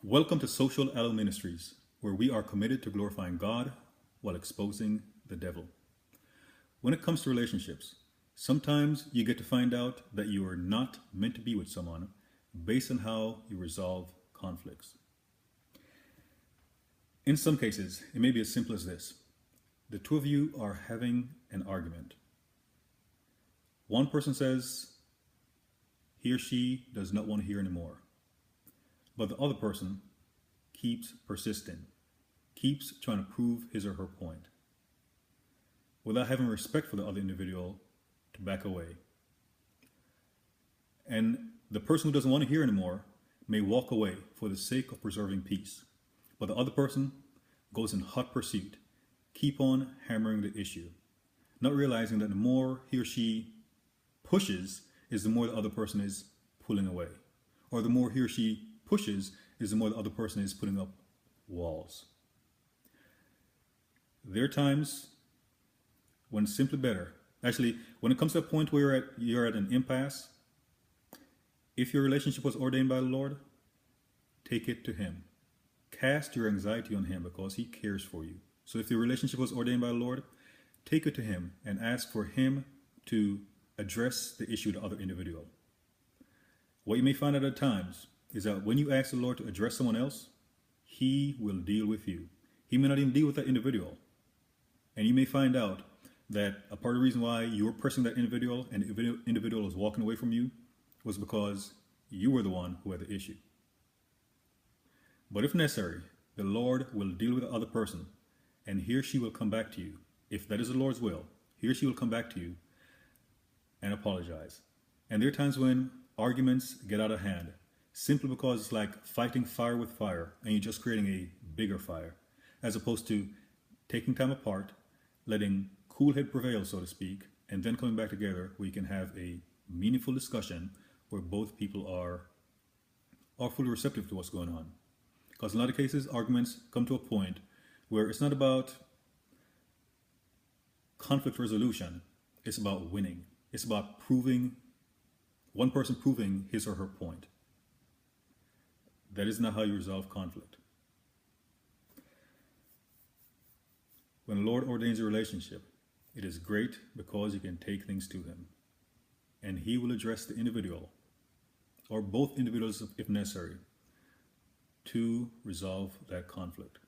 Welcome to Social Aloe Ministries, where we are committed to glorifying God while exposing the devil. When it comes to relationships, sometimes you get to find out that you are not meant to be with someone based on how you resolve conflicts. In some cases, it may be as simple as this. The two of you are having an argument. One person says he or she does not want to hear anymore. But the other person keeps persisting, keeps trying to prove his or her point, without having respect for the other individual to back away. And the person who doesn't want to hear anymore may walk away for the sake of preserving peace. But the other person goes in hot pursuit, keep on hammering the issue, not realizing that the more he or she pushes is the more the other person is pulling away. Or the more he or she pushes is the more the other person is putting up walls. There are times when it's simply better. Actually, when it comes to a point where you're at an impasse, if your relationship was ordained by the Lord, take it to Him. Cast your anxiety on Him because He cares for you. So if your relationship was ordained by the Lord, take it to Him and ask for Him to address the issue to the other individual. What you may find out at times is that when you ask the Lord to address someone else, He will deal with you. He may not even deal with that individual. And you may find out that a part of the reason why you were pressing that individual and the individual was walking away from you was because you were the one who had the issue. But if necessary, the Lord will deal with the other person and he or she will come back to you. If that is the Lord's will, he or she will come back to you and apologize. And there are times when arguments get out of hand, simply because it's like fighting fire with fire and you're just creating a bigger fire, as opposed to taking time apart, letting cool head prevail, so to speak, and then coming back together where you can have a meaningful discussion where both people are fully receptive to what's going on. Because in a lot of cases, arguments come to a point where it's not about conflict resolution, it's about winning. It's about one person proving his or her point. That is not how you resolve conflict. When the Lord ordains a relationship, it is great because you can take things to Him. And He will address the individual, or both individuals if necessary, to resolve that conflict.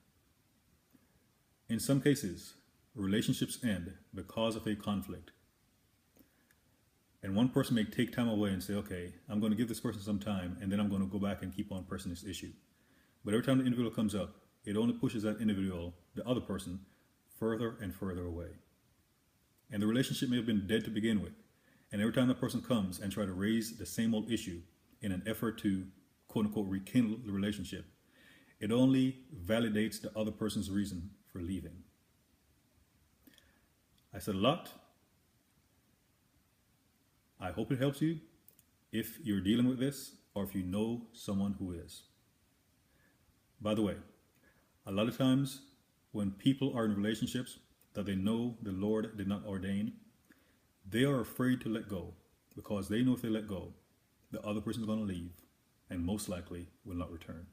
In some cases, relationships end because of a conflict. And one person may take time away and say, okay, I'm going to give this person some time, and then I'm going to go back and keep on pressing this issue. But every time the individual comes up, it only pushes that individual, the other person, further and further away. And the relationship may have been dead to begin with. And every time that person comes and try to raise the same old issue in an effort to, quote unquote, rekindle the relationship, it only validates the other person's reason for leaving. I said a lot. I hope it helps you if you're dealing with this or if you know someone who is. By the way, a lot of times when people are in relationships that they know the Lord did not ordain, they are afraid to let go because they know if they let go, the other person is going to leave and most likely will not return.